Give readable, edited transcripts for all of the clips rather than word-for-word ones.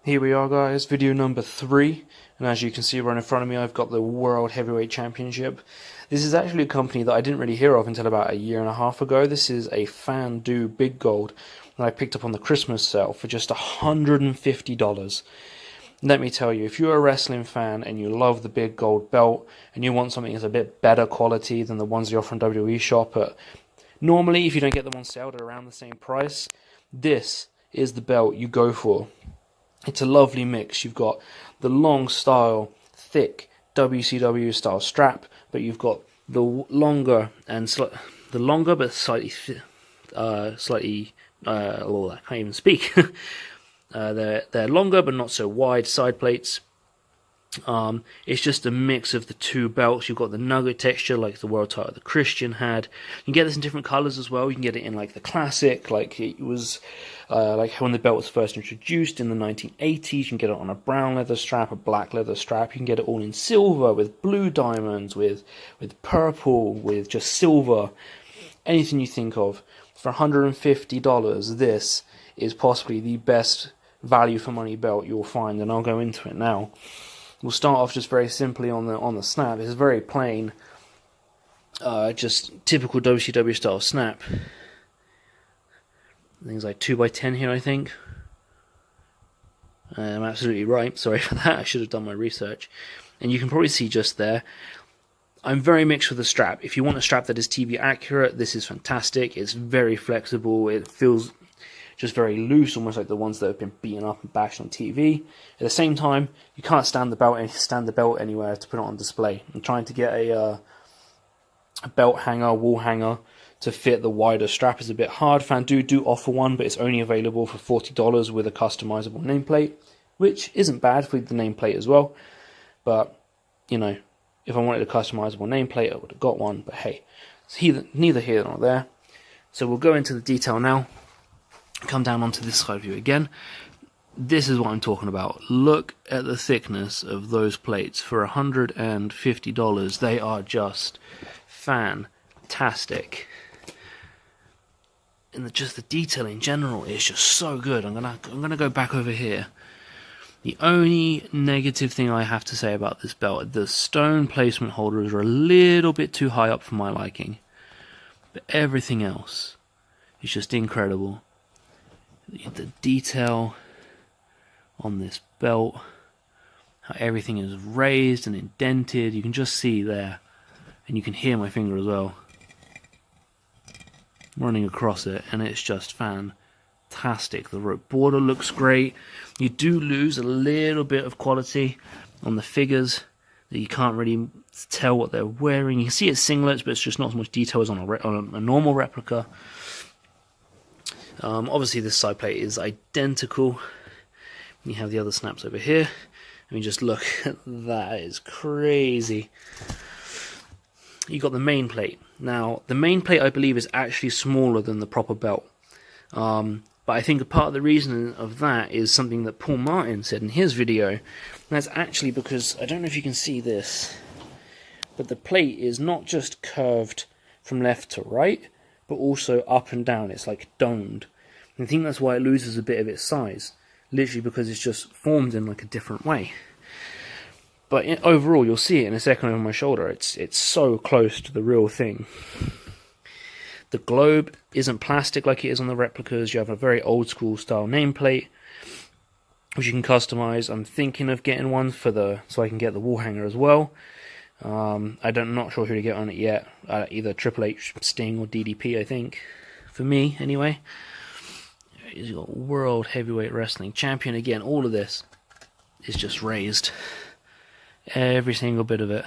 Here we are, guys, video number 3, and as you can see right in front of me, I've got the World Heavyweight Championship. This is actually a company that I didn't really hear of until about a year and a half ago. This is a Fandu Big Gold that I picked up on the Christmas sale for just $150. Let me tell you, if you're a wrestling fan and you love the Big Gold belt and you want something that's a bit better quality than the ones you offer from WWE shop at, normally if you don't get them on sale they're around the same price, this is the belt you go for. It's a lovely mix. You've got the long style, thick WCW style strap, but you've got the longer and the longer but slightly I can't even speak. They're longer but not so wide side plates. It's just a mix of the two belts. You've got the nugget texture like the world title the Christian had. You can get this in different colours as well. You can get it in like the classic, like it was like when the belt was first introduced in the 1980s. You can get it on a brown leather strap, a black leather strap. You can get it all in silver with blue diamonds, with purple, with just silver. Anything you think of. For $150, this is possibly the best value for money belt you'll find, and I'll go into it now. We'll start off just very simply on the snap. It's very plain, just typical WCW style snap. Things like 2x10 here, I think. I'm absolutely right. Sorry for that. I should have done my research. And you can probably see just there. I'm very mixed with the strap. If you want a strap that is TV accurate, this is fantastic. It's very flexible. It feels just very loose, almost like the ones that have been beaten up and bashed on TV. At the same time, you can't stand the belt anywhere to put it on display. I'm trying to get a belt hanger, wall hanger, to fit the wider strap is a bit hard. Fandu do offer one, but it's only available for $40 with a customizable nameplate, which isn't bad for the nameplate as well. But, you know, if I wanted a customizable nameplate, I would have got one. But hey, it's neither here nor there. So we'll go into the detail now. Come down onto this side view again. This is what I'm talking about. Look at the thickness of those plates. For $150, they are just fantastic. And just the detail in general is just so good. I'm gonna go back over here. The only negative thing I have to say about this belt, the stone placement holders are a little bit too high up for my liking. But everything else is just incredible. The detail on this belt, how everything is raised and indented, you can just see there, and you can hear my finger as well running across it, and it's just fantastic. The rope border looks great. You do lose a little bit of quality on the figures, that you can't really tell what they're wearing. You can see it's singlets, but it's just not as much detail as on a normal replica. Obviously this side plate is identical. You have the other snaps over here. I mean, just look at that. It's crazy. You got the main plate. Now, the main plate I believe is actually smaller than the proper belt. But I think a part of the reason of that is something that Paul Martin said in his video. And that's actually because, I don't know if you can see this, but the plate is not just curved from left to right, but also up and down. It's like domed. And I think that's why it loses a bit of its size, literally because it's just formed in like a different way. But overall, you'll see it in a second over my shoulder. It's so close to the real thing. The globe isn't plastic like it is on the replicas. You have a very old school style nameplate, which you can customize. I'm thinking of getting one so I can get the wall hanger as well. I'm not sure who to get on it yet. Either Triple H, Sting, or DDP, I think. For me, anyway. He's got World Heavyweight Wrestling Champion. Again, all of this is just raised. Every single bit of it.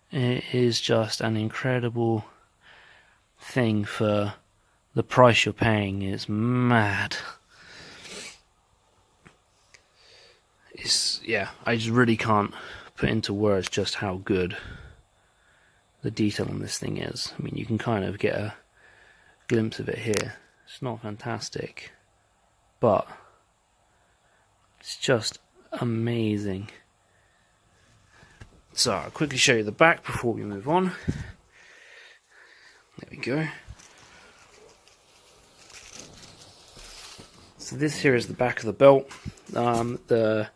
It is just an incredible thing for the price you're paying. It's mad. I just really can't put into words just how good the detail on this thing is. I mean, you can kind of get a glimpse of it here. It's not fantastic, but it's just amazing. So I'll quickly show you the back before we move on. There we go. So this here is the back of the belt. The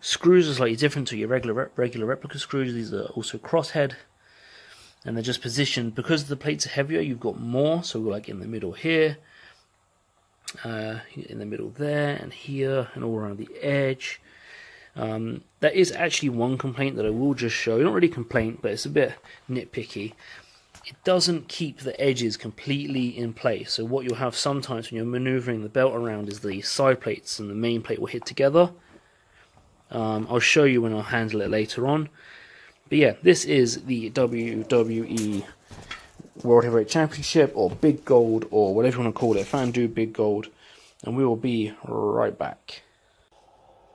screws are slightly different to your regular replica screws. These are also crosshead, and they're just positioned because the plates are heavier. You've got more, so like in the middle here, in the middle there, and here, and all around the edge. That is actually one complaint that I will just show. Not really a complaint, but it's a bit nitpicky. It doesn't keep the edges completely in place. So what you'll have sometimes when you're maneuvering the belt around is the side plates and the main plate will hit together. I'll show you when I'll handle it later on. But yeah, this is the WWE World Heavyweight Championship, or Big Gold, or whatever you want to call it, Fandu Big Gold. And we will be right back.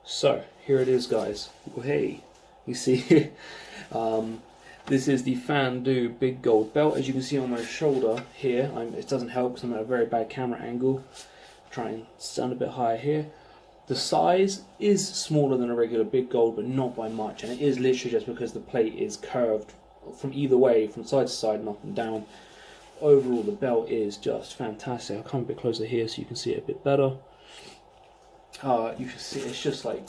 So, here it is, guys. Oh, hey, you see this is the Fandu Big Gold belt. As you can see on my shoulder here, it doesn't help because I'm at a very bad camera angle. Try and stand a bit higher here. The size is smaller than a regular Big Gold, but not by much, and it is literally just because the plate is curved from either way, from side to side and up and down. Overall, the belt is just fantastic. I'll come a bit closer here so you can see it a bit better. You can see it's just like,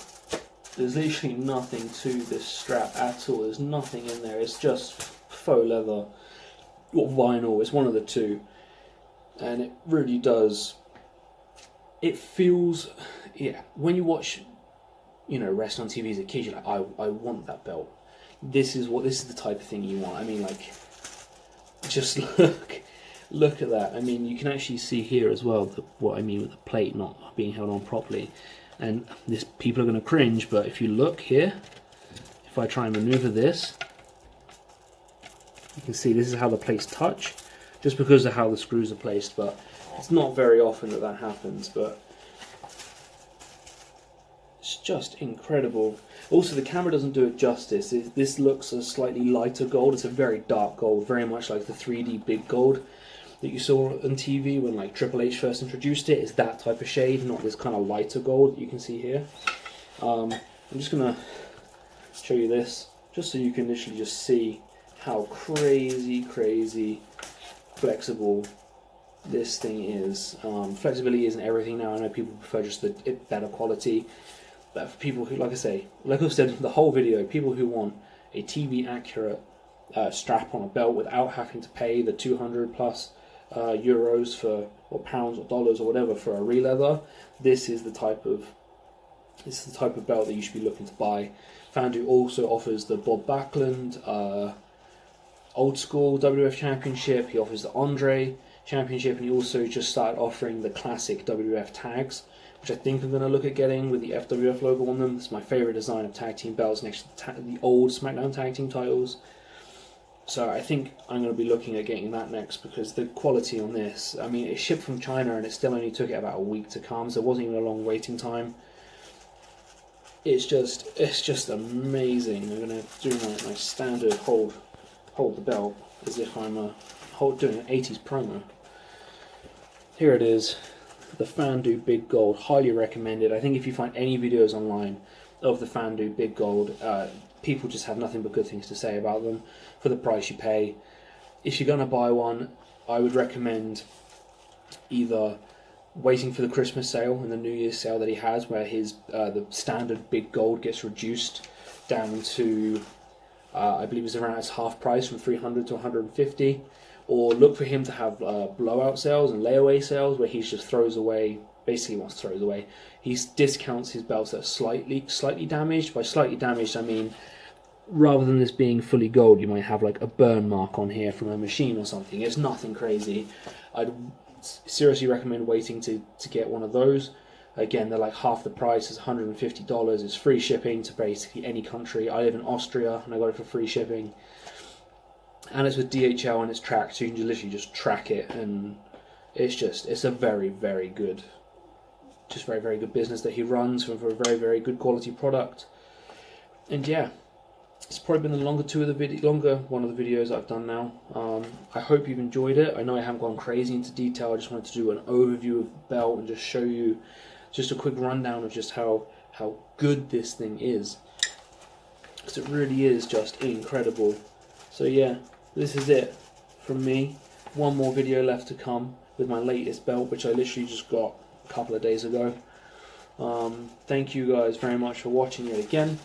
there's literally nothing to this strap at all. There's nothing in there. It's just faux leather or vinyl. It's one of the two. And it really does. It feels, yeah, when you watch, wrestling on TV as a kid, you're like, I want that belt. This is the type of thing you want. I mean, like, just look at that. I mean, you can actually see here as well what I mean with the plate not being held on properly. And people are going to cringe, but if you look here, if I try and maneuver this, you can see this is how the plates touch, just because of how the screws are placed, but it's not very often that happens, but it's just incredible. Also, the camera doesn't do it justice. This looks a slightly lighter gold. It's a very dark gold, very much like the 3D Big Gold that you saw on TV when like Triple H first introduced it. It's that type of shade, not this kind of lighter gold that you can see here. I'm just going to show you this, just so you can literally just see how crazy flexible this thing is. Flexibility isn't everything now. I know people prefer just the better quality, but for people who, like I said the whole video, people who want a TV accurate strap on a belt without having to pay the 200 plus euros or pounds or dollars or whatever for a re-leather, this is the type of belt that you should be looking to buy. Fandu also offers the Bob Backlund old school WWF Championship. He offers the Andre Championship, and he also just started offering the classic WWF tags, which I think I'm going to look at getting with the FWF logo on them. It's my favourite design of tag team belts next to the old SmackDown tag team titles. So I think I'm going to be looking at getting that next, because the quality on this, I mean, it shipped from China and it still only took it about a week to come, so it wasn't even a long waiting time. It's just amazing. I'm going to do my standard hold the belt as if I'm doing an 80s promo. Here it is, the Fandu Big Gold, highly recommended. I think if you find any videos online of the Fandu Big Gold, people just have nothing but good things to say about them for the price you pay. If you're going to buy one, I would recommend either waiting for the Christmas sale and the New Year's sale that he has, where his the standard Big Gold gets reduced down to I believe it's around its half price, from 300 to 150, or look for him to have blowout sales and layaway sales where he just throws away, basically throws away. He discounts his belts that are slightly damaged. By slightly damaged, I mean, rather than this being fully gold, you might have like a burn mark on here from a machine or something. It's nothing crazy. I'd seriously recommend waiting to get one of those. Again, they're like half the price. It's $150. It's free shipping to basically any country. I live in Austria and I got it for free shipping. And it's with DHL and it's tracked, so you can literally just track it, and it's a very good business that he runs for a very good quality product. And yeah, it's probably been the longer one of the videos I've done now. I hope you've enjoyed it. I know I haven't gone crazy into detail. I just wanted to do an overview of the belt and just show you just a quick rundown of just how good this thing is, because it really is just incredible. So yeah, this is it from me. One more video left to come with my latest belt, which I literally just got a couple of days ago. Thank you guys very much for watching yet again.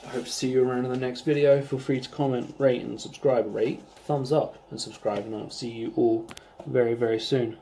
I hope to see you around in the next video. Feel free to comment, rate and subscribe. Rate, thumbs up and subscribe, and I'll see you all very, very soon.